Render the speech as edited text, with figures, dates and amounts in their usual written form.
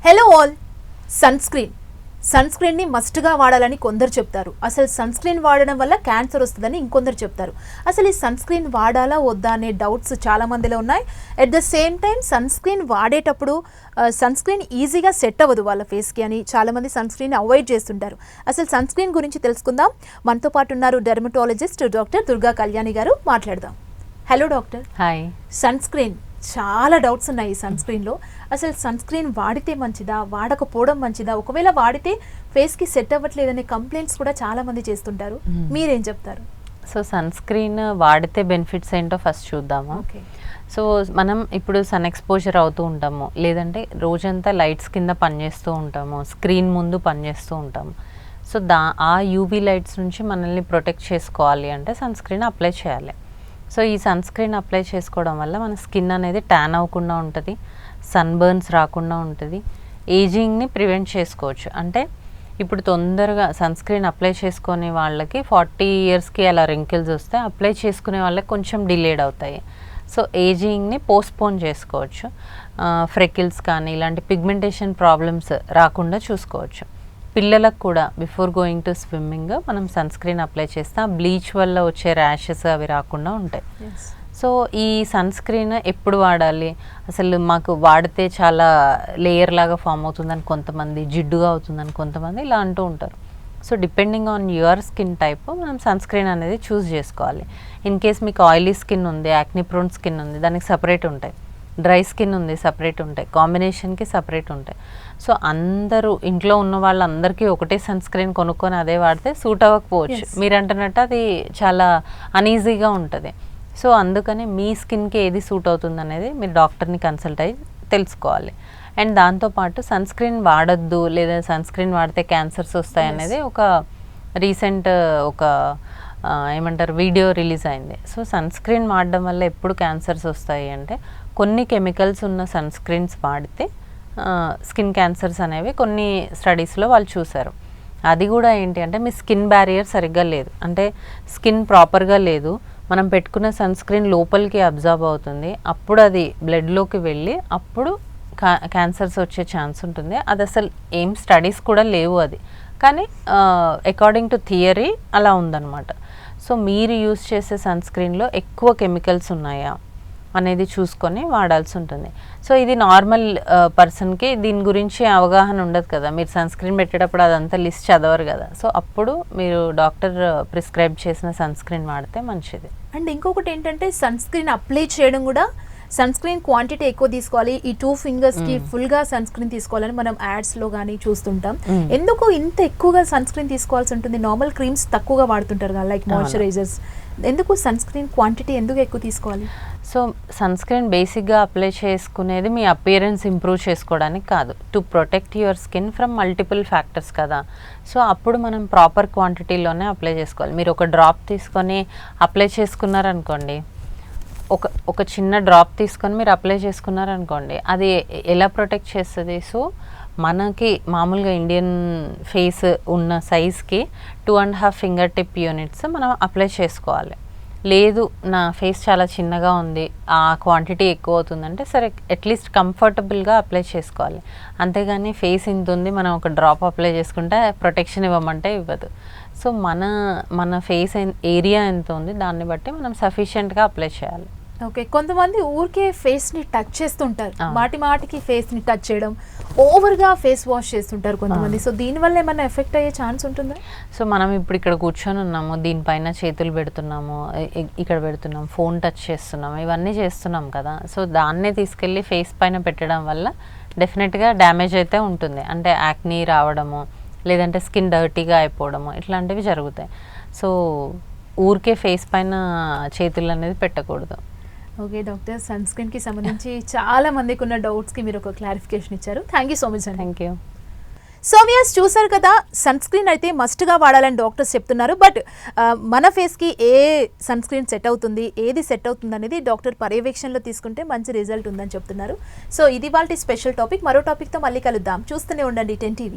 Hello all. Sun స్క్రీన్ని మస్ట్గా వాడాలని కొందరు చెప్తారు. అసలు సన్ స్క్రీన్ వాడడం వల్ల క్యాన్సర్ వస్తుందని ఇంకొందరు చెప్తారు. అసలు ఈ సన్ స్క్రీన్ వాడాలా వద్దా అనే డౌట్స్ చాలా మందిలో ఉన్నాయి. At the same time sunscreen వాడేటప్పుడు సన్ స్క్రీన్ ఈజీగా సెట్ అవ్వదు వాళ్ళ ఫేస్కి అని చాలామంది సన్ స్క్రీన్ అవాయిడ్ చేస్తుంటారు. అసలు సన్ స్క్రీన్ గురించి తెలుసుకుందాం. మనతో పాటు ఉన్నారు డెర్మటాలజిస్ట్ డాక్టర్ దుర్గా కళ్యాణి గారు. మాట్లాడదాం. Hello doctor. Hi. Sunscreen చాలా డౌట్స్ ఉన్నాయి ఈ సన్ స్క్రీన్లో. అసలు సన్ స్క్రీన్ వాడితే మంచిదా, వాడకపోవడం మంచిదా, ఒకవేళ వాడితే ఫేస్కి సెట్ అవ్వట్లేదనే కంప్లైంట్స్ కూడా చాలా మంది చేస్తుంటారు. మీరేం చెప్తారు? సో సన్ స్క్రీన్ వాడితే బెనిఫిట్స్ ఏంటో ఫస్ట్ చూద్దాము. ఓకే. సో మనం ఇప్పుడు సన్ ఎక్స్పోజర్ అవుతూ ఉంటాము, లేదంటే రోజంతా లైట్స్ కింద పనిచేస్తూ ఉంటాము, స్క్రీన్ ముందు పనిచేస్తూ ఉంటాము. సో ఆ యూవీ లైట్స్ నుంచి మనల్ని ప్రొటెక్ట్ చేసుకోవాలి అంటే సన్ స్క్రీన్ అప్లై చేయాలి. సో ఈ సన్ స్క్రీన్ అప్లై చేసుకోవడం వల్ల మన స్కిన్ అనేది ట్యాన్ అవ్వకుండా ఉంటుంది, సన్ బర్న్స్ రాకుండా ఉంటుంది, ఏజింగ్ని ప్రివెంట్ చేసుకోవచ్చు. అంటే ఇప్పుడు తొందరగా సన్ స్క్రీన్ అప్లై చేసుకునే వాళ్ళకి 40 ఇయర్స్కి అలా రింకిల్స్ వస్తే అప్లై చేసుకునే వాళ్ళకి కొంచెం డిలేడ్ అవుతాయి. సో ఏజింగ్ని పోస్ట్పోన్ చేసుకోవచ్చు. ఫ్రెకిల్స్ కానీ ఇలాంటి పిగ్మెంటేషన్ ప్రాబ్లమ్స్ రాకుండా చూసుకోవచ్చు. పిల్లలకు కూడా బిఫోర్ గోయింగ్ టు స్విమ్మింగ్ మనం సన్ స్క్రీన్ అప్లై చేస్తే ఆ బ్లీచ్ వల్ల వచ్చే ర్యాషెస్ అవి రాకుండా ఉంటాయి. సో ఈ సన్ స్క్రీన్ ఎప్పుడు వాడాలి, అసలు మాకు వాడితే చాలా లేయర్ లాగా ఫామ్ అవుతుందని కొంతమంది, జిడ్డుగా అవుతుందని కొంతమంది ఇలా అంటూ ఉంటారు. So depending on your skin type మనం సన్ స్క్రీన్ అనేది చూస్ చేసుకోవాలి. ఇన్ కేస్ మీకు ఆయిలీ స్కిన్ ఉంది, యాక్ని ప్రోన్ స్కిన్ ఉంది, దానికి సపరేట్ ఉంటాయి. డ్రై స్కిన్ ఉంది, సపరేట్ ఉంటాయి. కాంబినేషన్కి సపరేట్ ఉంటాయి. సో అందరూ ఇంట్లో ఉన్న వాళ్ళందరికీ ఒకటే సన్ స్క్రీన్ కొనుక్కొని అదే వాడితే సూట్ అవ్వకపోవచ్చు. మీరు అంటున్నట్టు అది చాలా అనీజీగా ఉంటుంది. సో అందుకని మీ స్కిన్కి ఏది సూట్ అవుతుంది అనేది మీరు డాక్టర్ని కన్సల్ట్ అయ్యి తెలుసుకోవాలి. అండ్ దాంతోపాటు సన్ స్క్రీన్ వాడద్దు లేదా సన్ స్క్రీన్ వాడితే క్యాన్సర్స్ వస్తాయి అనేది ఒక రీసెంట్ ఏమంటారు వీడియో రిలీజ్ అయింది. సో సన్ స్క్రీన్ వాడడం వల్ల ఎప్పుడు క్యాన్సర్స్ వస్తాయి అంటే కొన్ని కెమికల్స్ ఉన్న సన్ స్క్రీన్స్ వాడితే స్కిన్ క్యాన్సర్స్ అనేవి కొన్ని స్టడీస్లో వాళ్ళు చూశారు. అది కూడా ఏంటి అంటే మీ స్కిన్ బ్యారియర్ సరిగ్గా లేదు, అంటే స్కిన్ ప్రాపర్గా లేదు, మనం పెట్టుకున్న సన్ స్క్రీన్ లోపలికి అబ్జర్వ్ అవుతుంది, అప్పుడు అది బ్లడ్లోకి వెళ్ళి అప్పుడు క్యాన్సర్స్ వచ్చే ఛాన్స్ ఉంటుంది. అది అసలు ఏం స్టడీస్ కూడా లేవు అది, కానీ అకార్డింగ్ టు థియరీ అలా ఉందన్నమాట. సో మీరు యూస్ చేసే సన్ స్క్రీన్లో ఎక్కువ కెమికల్స్ ఉన్నాయా అనేది చూసుకొని వాడాల్సి ఉంటుంది. సో ఇది నార్మల్ పర్సన్కి దీని గురించి అవగాహన ఉండదు కదా, మీరు సన్ స్క్రీన్ పెట్టేటప్పుడు అదంతా లిస్ట్ చదవరు కదా. సో అప్పుడు మీరు డాక్టర్ ప్రిస్క్రైబ్ చేసిన సన్ స్క్రీన్ వాడితే మంచిది. అండ్ ఇంకొకటి ఏంటంటే సన్ స్క్రీన్ అప్లై చేయడం కూడా సన్ స్క్రీన్ క్వాంటిటీ ఎక్కువ తీసుకోవాలి, ఈ 2 ఫింగర్స్కి ఫుల్గా సన్ స్క్రీన్ తీసుకోవాలని మనం యాడ్స్లో కానీ చూస్తుంటాం. ఎందుకు ఇంత ఎక్కువగా సన్ స్క్రీన్ తీసుకోవాల్సి ఉంటుంది? నార్మల్ క్రీమ్స్ తక్కువగా వాడుతుంటారు కదా, లైక్ మాయిశ్చరైజర్స్. ఎందుకు సన్ స్క్రీన్ క్వాంటిటీ ఎందుకు ఎక్కువ తీసుకోవాలి? సో సన్ స్క్రీన్ బేసిక్గా అప్లై చేసుకునేది మీ అపియరెన్స్ ఇంప్రూవ్ చేసుకోవడానికి కాదు, to protect your skin from multiple factors కదా. సో అప్పుడు మనం ప్రాపర్ క్వాంటిటీలోనే అప్లై చేసుకోవాలి. మీరు ఒక డ్రాప్ తీసుకొని అప్లై చేసుకున్నారనుకోండి, ఒక చిన్న డ్రాప్ తీసుకొని మీరు అప్లై చేసుకున్నారనుకోండి, అది ఎలా ప్రొటెక్ట్ చేస్తుంది? సో మనకి మామూలుగా ఇండియన్ ఫేస్ ఉన్న సైజ్కి 2.5 ఫింగర్ టిప్ యూనిట్స్ మనం అప్లై చేసుకోవాలి. లేదు నా ఫేస్ చాలా చిన్నగా ఉంది, ఆ క్వాంటిటీ ఎక్కువ అవుతుందంటే సరే అట్లీస్ట్ కంఫర్టబుల్గా అప్లై చేసుకోవాలి. అంతేగాని ఫేస్ ఇంత ఉంది మనం ఒక డ్రాప్ అప్లై చేసుకుంటే ప్రొటెక్షన్ ఇవ్వమంటే ఇవ్వదు. సో మన ఫేస్ ఏరియా ఎంత ఉంది దాన్ని బట్టి మనం సఫిషియెంట్గా అప్లై చేయాలి. ఓకే. కొంతమంది ఊరికే ఫేస్ని టచ్ చేస్తుంటారు, మాటికి ఫేస్ని టచ్ చేయడం, ఓవర్గా ఫేస్ వాష్ చేస్తుంటారు కొంతమంది. సో దీనివల్ల ఏమైనా ఎఫెక్ట్ అయ్యే ఛాన్స్ ఉంటుందా? సో మనం ఇప్పుడు ఇక్కడ కూర్చొని ఉన్నాము, దీనిపైన చేతులు పెడుతున్నాము, ఇక్కడ పెడుతున్నాం, ఫోన్ టచ్ చేస్తున్నాము, ఇవన్నీ చేస్తున్నాం కదా. సో దాన్నే తీసుకెళ్ళి ఫేస్ పైన పెట్టడం వల్ల డెఫినెట్గా డ్యామేజ్ అయితే ఉంటుంది. అంటే యాక్నీ రావడము, లేదంటే స్కిన్ డర్టీగా అయిపోవడము, ఇట్లాంటివి జరుగుతాయి. సో ఊరికే ఫేస్ పైన చేతులు అనేది పెట్టకూడదు. ఓకే డాక్టర్, సన్ స్క్రీన్కి సంబంధించి చాలా మందికి ఉన్న డౌట్స్కి మీరు ఒక క్లారిఫికేషన్ ఇచ్చారు. థ్యాంక్ యూ సో మచ్ అండి. Thank you. సో వ్యూయర్స్ చూసారు కదా, సన్ స్క్రీన్ అయితే మస్ట్గా వాడాలని డాక్టర్స్ చెప్తున్నారు. బట్ మన ఫేస్కి ఏ సన్ స్క్రీన్ సెట్ అవుతుంది, ఏది సెట్ అవుతుంది అనేది డాక్టర్ పర్యవేక్షణలో తీసుకుంటే మంచి రిజల్ట్ ఉందని చెప్తున్నారు. సో ఇది వాళ్ళ స్పెషల్ టాపిక్. మరో టాపిక్తో మళ్ళీ కలుద్దాం. చూస్తూనే ఉండండి 10 TV.